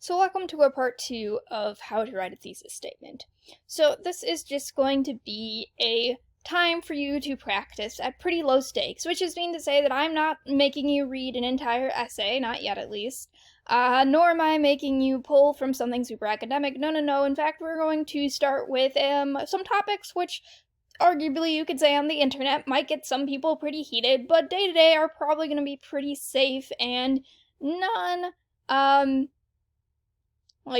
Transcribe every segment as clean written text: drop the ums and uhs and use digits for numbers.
So welcome to our part 2 of how to write a thesis statement. So this is just going to be a time for you to practice at pretty low stakes, which is mean to say that I'm not making you read an entire essay, not yet at least, nor am I making you pull from something super academic. No. In fact, we're going to start with some topics which arguably you could say on the internet might get some people pretty heated, but day to day are probably going to be pretty safe and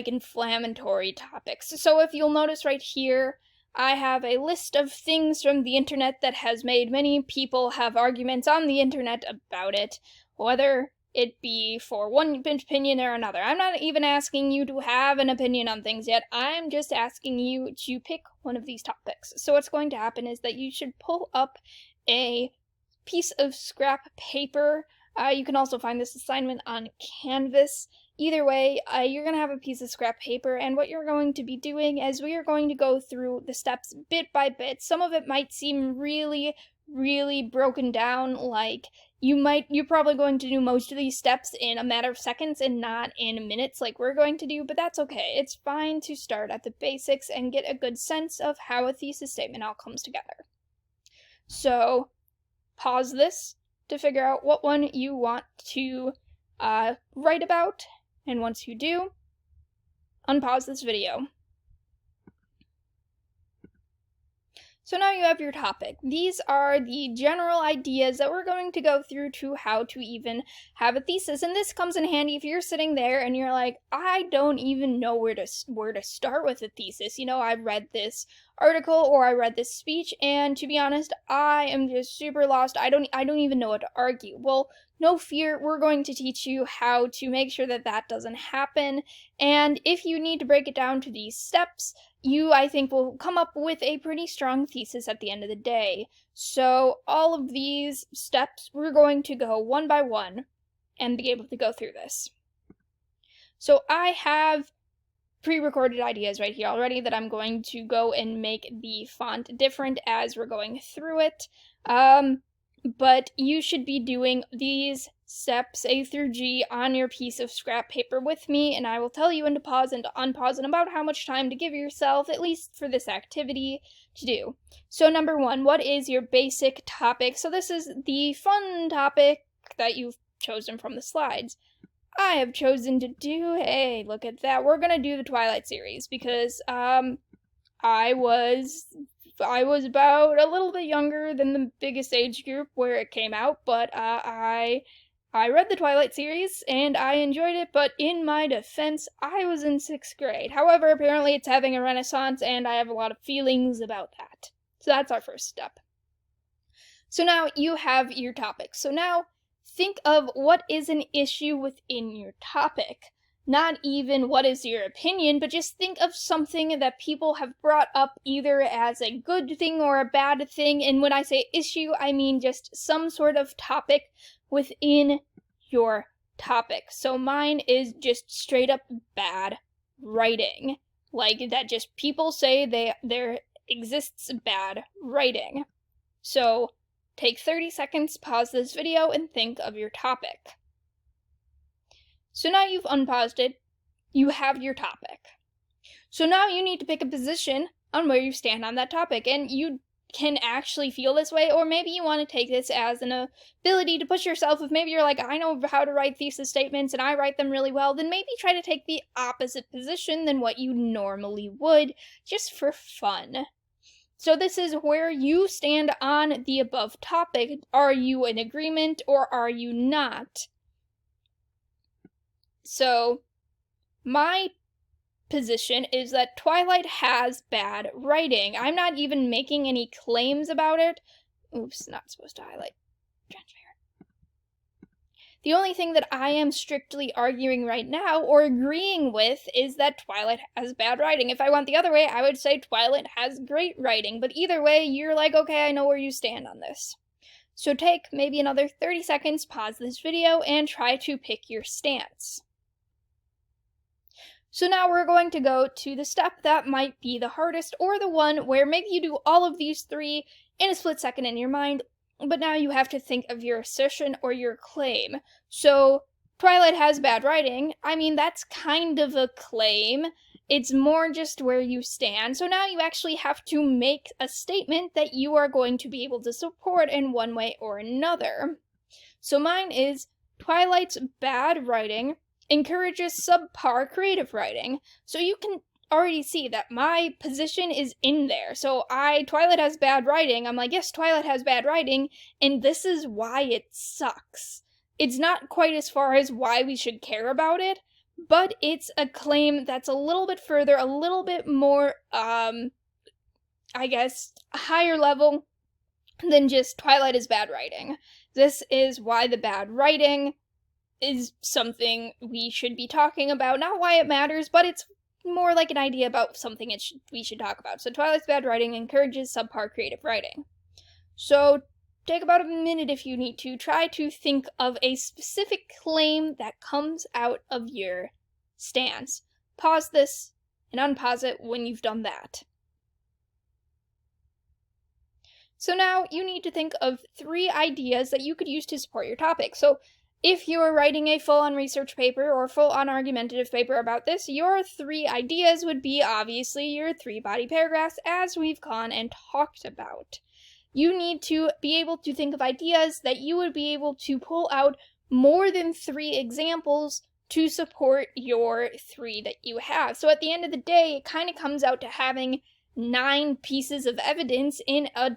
inflammatory topics. So if you'll notice right here, I have a list of things from the internet that has made many people have arguments on the internet about it, whether it be for one opinion or another. I'm not even asking you to have an opinion on things yet. I'm just asking you to pick one of these topics. So what's going to happen is that you should pull up a piece of scrap paper. You can also find this assignment on Canvas. Either way, you're going to have a piece of scrap paper, and what you're going to be doing is we are going to go through the steps bit by bit. Some of it might seem really broken down, like you're probably going to do most of these steps in a matter of seconds and not in minutes like we're going to do, but that's okay. It's fine to start at the basics and get a good sense of how a thesis statement all comes together. So, pause this to figure out what one you want to write about. And once you do, unpause this video. So now you have your topic. These are the general ideas that we're going to go through to how to even have a thesis. And this comes in handy if you're sitting there and you're like, I don't even know where to start with a thesis. You know, I read this article or I read this speech, and to be honest, I am just super lost. I don't even know what to argue. Well, no fear, we're going to teach you how to make sure that that doesn't happen. And if you need to break it down to these steps, you, I think, will come up with a pretty strong thesis at the end of the day. So all of these steps, we're going to go one by one and be able to go through this. So I have pre-recorded ideas right here already that I'm going to go and make the font different as we're going through it. But you should be doing these steps A through G on your piece of scrap paper with me, and I will tell you when to pause and to unpause and about how much time to give yourself, at least for this activity, to do. So number 1, what is your basic topic? So this is the fun topic that you've chosen from the slides. I have chosen to do, hey, look at that, we're gonna do the Twilight series, because I was about a little bit younger than the biggest age group where it came out, but I read the Twilight series, and I enjoyed it, but in my defense, I was in 6th grade. However, apparently it's having a renaissance, and I have a lot of feelings about that. So that's our first step. So now you have your topic. So now think of what is an issue within your topic. Not even what is your opinion, but just think of something that people have brought up either as a good thing or a bad thing. And when I say issue, I mean just some sort of topic within your topic. So mine is just straight up bad writing. Like that just people say there exists bad writing. So take 30 seconds, pause this video, and think of your topic. So now you've unpaused it, you have your topic. So now you need to pick a position on where you stand on that topic, and you can actually feel this way, or maybe you want to take this as an ability to push yourself. If maybe you're like, I know how to write thesis statements and I write them really well, then maybe try to take the opposite position than what you normally would, just for fun. So this is where you stand on the above topic. Are you in agreement or are you not? So, my position is that Twilight has bad writing. I'm not even making any claims about it. Oops, not supposed to highlight. Transparent. The only thing that I am strictly arguing right now, or agreeing with, is that Twilight has bad writing. If I went the other way, I would say Twilight has great writing. But either way, you're like, okay, I know where you stand on this. So take maybe another 30 seconds, pause this video, and try to pick your stance. So now we're going to go to the step that might be the hardest, or the one where maybe you do all of these 3 in a split second in your mind, but now you have to think of your assertion or your claim. So Twilight has bad writing, I mean, that's kind of a claim. It's more just where you stand. So now you actually have to make a statement that you are going to be able to support in one way or another. So mine is, Twilight's bad writing encourages subpar creative writing. So you can already see that my position is in there. So Twilight has bad writing. I'm like, yes, Twilight has bad writing, and this is why it sucks. It's not quite as far as why we should care about it, but it's a claim that's a little bit further, a little bit more, I guess, higher level than just Twilight is bad writing. This is why the bad writing is something we should be talking about. Not why it matters, but it's more like an idea about something we should talk about. So Twilight's bad writing encourages subpar creative writing. So take about a minute if you need to. Try to think of a specific claim that comes out of your stance. Pause this and unpause it when you've done that. So now you need to think of 3 ideas that you could use to support your topic. So if you are writing a full-on research paper or full-on argumentative paper about this, your 3 ideas would be obviously your 3 body paragraphs, as we've gone and talked about. You need to be able to think of ideas that you would be able to pull out more than 3 examples to support your 3 that you have. So at the end of the day, it kind of comes out to having 9 pieces of evidence in a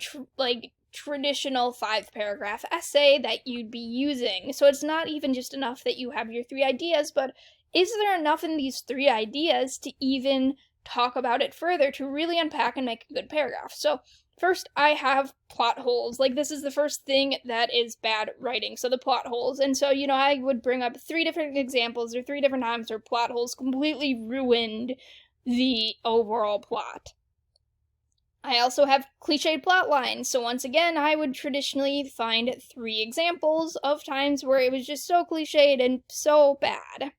traditional 5-paragraph essay that you'd be using. So it's not even just enough that you have your 3 ideas, but is there enough in these 3 ideas to even talk about it further, to really unpack and make a good paragraph? So first, I have plot holes. This is the first thing that is bad writing, so the plot holes. And so, I would bring up 3 different examples or 3 different times where plot holes completely ruined the overall plot. I also have cliched plot lines, so once again, I would traditionally find 3 examples of times where it was just so cliched and so bad.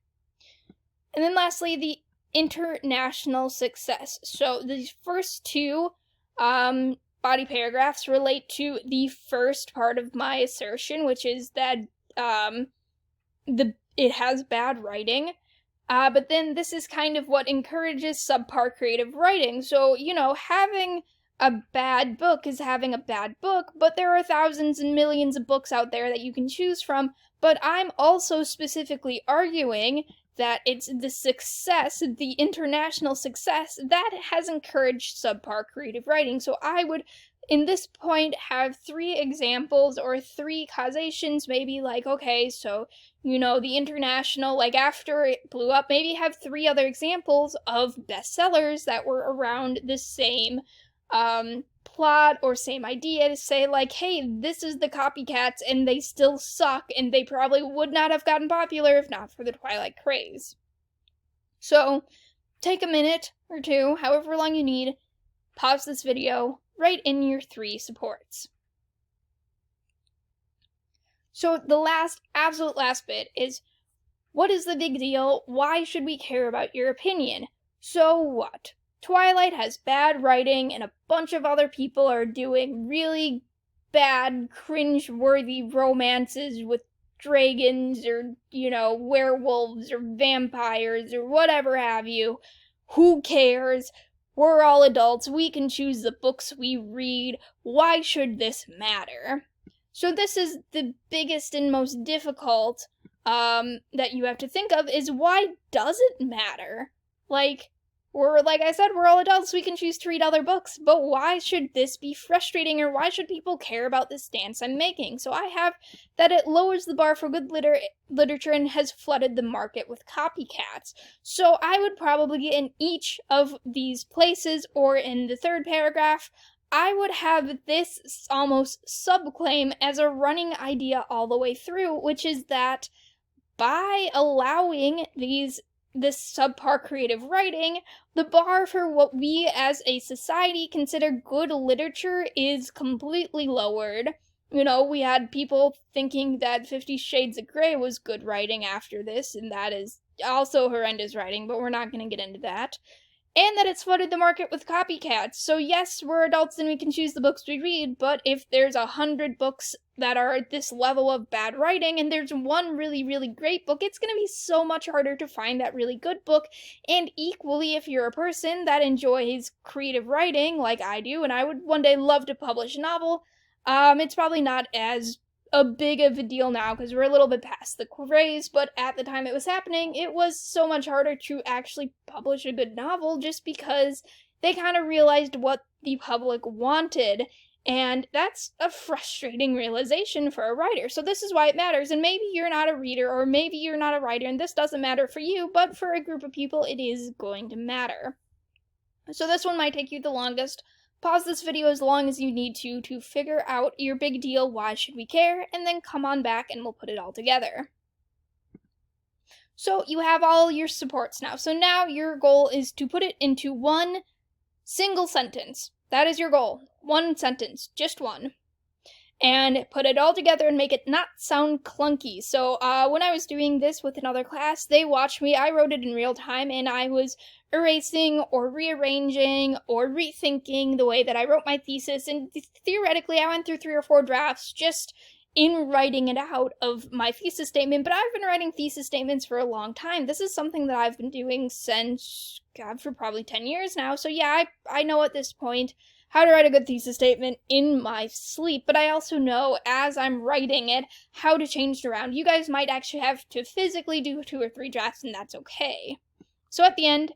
And then lastly, the international success. So these first 2 body paragraphs relate to the first part of my assertion, which is that it has bad writing. But then this is kind of what encourages subpar creative writing. So, having a bad book is having a bad book, but there are thousands and millions of books out there that you can choose from. But I'm also specifically arguing that it's the success, the international success, that has encouraged subpar creative writing. So I would, in this point, have 3 examples or 3 causations, maybe okay, so the international, after it blew up, maybe have 3 other examples of bestsellers that were around the same plot or same idea, to say hey, this is the copycats and they still suck and they probably would not have gotten popular if not for the Twilight craze. So take a minute or 2, however long you need, pause this video, write in your 3 supports. So the absolute last bit is, what is the big deal? Why should we care about your opinion? So what? Twilight has bad writing and a bunch of other people are doing really bad, cringe-worthy romances with dragons or, werewolves or vampires or whatever have you. Who cares? We're all adults. We can choose the books we read. Why should this matter? So this is the biggest and most difficult that you have to think of, is why does it matter? Like I said, we're all adults, we can choose to read other books, but why should this be frustrating, or why should people care about the stance I'm making? So I have that it lowers the bar for good literature and has flooded the market with copycats. So I would probably, in each of these places, or in the 3rd paragraph, I would have this almost subclaim as a running idea all the way through, which is that by allowing this subpar creative writing, the bar for what we as a society consider good literature is completely lowered. We had people thinking that 50 Shades of Grey was good writing after this, and that is also horrendous writing, but we're not going to get into that. and that it's flooded the market with copycats. So yes, we're adults and we can choose the books we read, but if there's 100 books that are at this level of bad writing and there's one really, really great book, it's going to be so much harder to find that really good book. And equally, if you're a person that enjoys creative writing like I do, and I would one day love to publish a novel, it's probably not as a big of a deal now because we're a little bit past the craze, but at the time it was happening, it was so much harder to actually publish a good novel just because they kind of realized what the public wanted, and that's a frustrating realization for a writer. So this is why it matters, and maybe you're not a reader or maybe you're not a writer and this doesn't matter for you, but for a group of people it is going to matter. So this one might take you the longest. Pause this video as long as you need to figure out your big deal, why should we care, and then come on back and we'll put it all together. So you have all your supports now. So now your goal is to put it into one single sentence. That is your goal. One sentence, just one. And put it all together and make it not sound clunky. So when I was doing this with another class, they watched me. I wrote it in real time and I was erasing or rearranging or rethinking the way that I wrote my thesis. And theoretically, I went through 3 or 4 drafts just in writing it out of my thesis statement. But I've been writing thesis statements for a long time. This is something that I've been doing since, God, for probably 10 years now. So yeah, I know at this point how to write a good thesis statement in my sleep, but I also know as I'm writing it how to change it around. You guys might actually have to physically do 2 or 3 drafts, and that's okay. So at the end,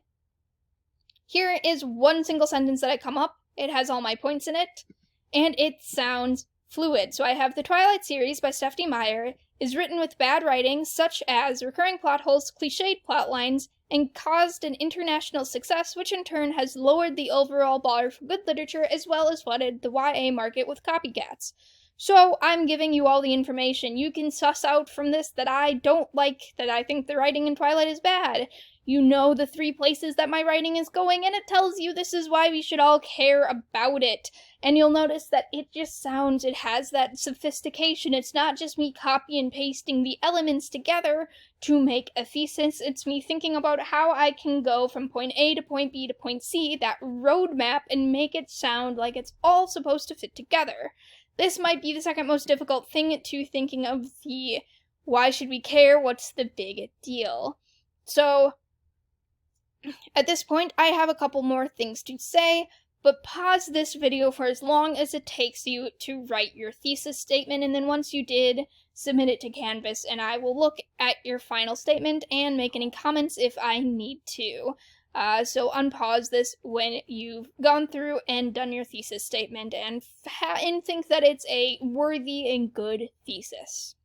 here is one single sentence that I come up. It has all my points in it, and it sounds fluid. So I have The Twilight series by Stephanie Meyer is written with bad writing, such as recurring plot holes, cliched plot lines, and caused an international success, which in turn has lowered the overall bar for good literature as well as flooded the YA market with copycats. So I'm giving you all the information. You can suss out from this that I don't like, that I think the writing in Twilight is bad. You know the 3 places that my writing is going, and it tells you this is why we should all care about it. And you'll notice that it just sounds, it has that sophistication. It's not just me copy and pasting the elements together to make a thesis. It's me thinking about how I can go from point A to point B to point C, that roadmap, and make it sound like it's all supposed to fit together. This might be the second most difficult thing to thinking of the why should we care, what's the big deal. So at this point, I have a couple more things to say, but pause this video for as long as it takes you to write your thesis statement, and then once you did, submit it to Canvas, and I will look at your final statement and make any comments if I need to. So unpause this when you've gone through and done your thesis statement and think that it's a worthy and good thesis.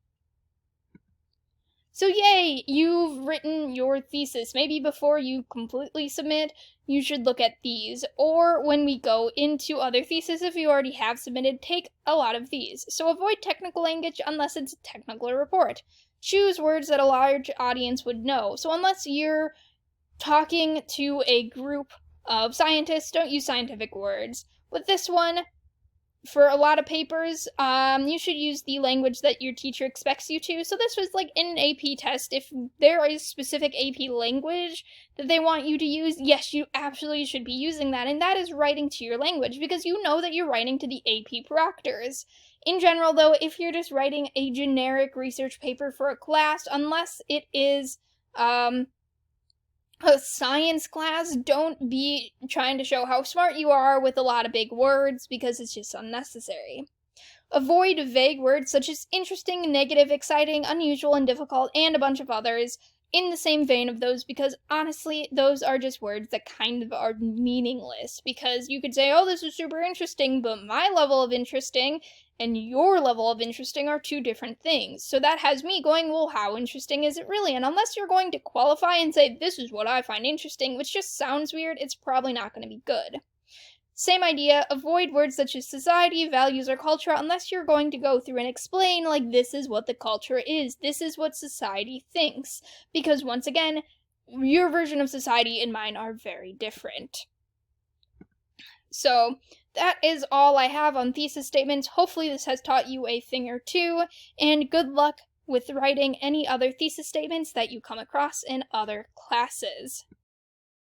So yay, you've written your thesis. Maybe before you completely submit, you should look at these. Or when we go into other theses, if you already have submitted, take a lot of these. So avoid technical language unless it's a technical report. Choose words that a large audience would know. So unless you're talking to a group of scientists, don't use scientific words. With this one, for a lot of papers, you should use the language that your teacher expects you to. So this was like in an AP test. If there is specific AP language that they want you to use, yes, you absolutely should be using that. And that is writing to your language because you know that you're writing to the AP proctors. In general, though, if you're just writing a generic research paper for a class, unless it is, a science class, don't be trying to show how smart you are with a lot of big words because it's just unnecessary. Avoid vague words such as interesting, negative, exciting, unusual, and difficult, and a bunch of others in the same vein of those because honestly, those are just words that kind of are meaningless because you could say, oh, this is super interesting, but my level of interesting and your level of interesting are 2 different things. So that has me going, well, how interesting is it really? And unless you're going to qualify and say, this is what I find interesting, which just sounds weird, it's probably not going to be good. Same idea, avoid words such as society, values, or culture unless you're going to go through and explain, like, this is what the culture is, this is what society thinks. Because once again, your version of society and mine are very different. So that is all I have on thesis statements. Hopefully this has taught you a thing or 2, and good luck with writing any other thesis statements that you come across in other classes.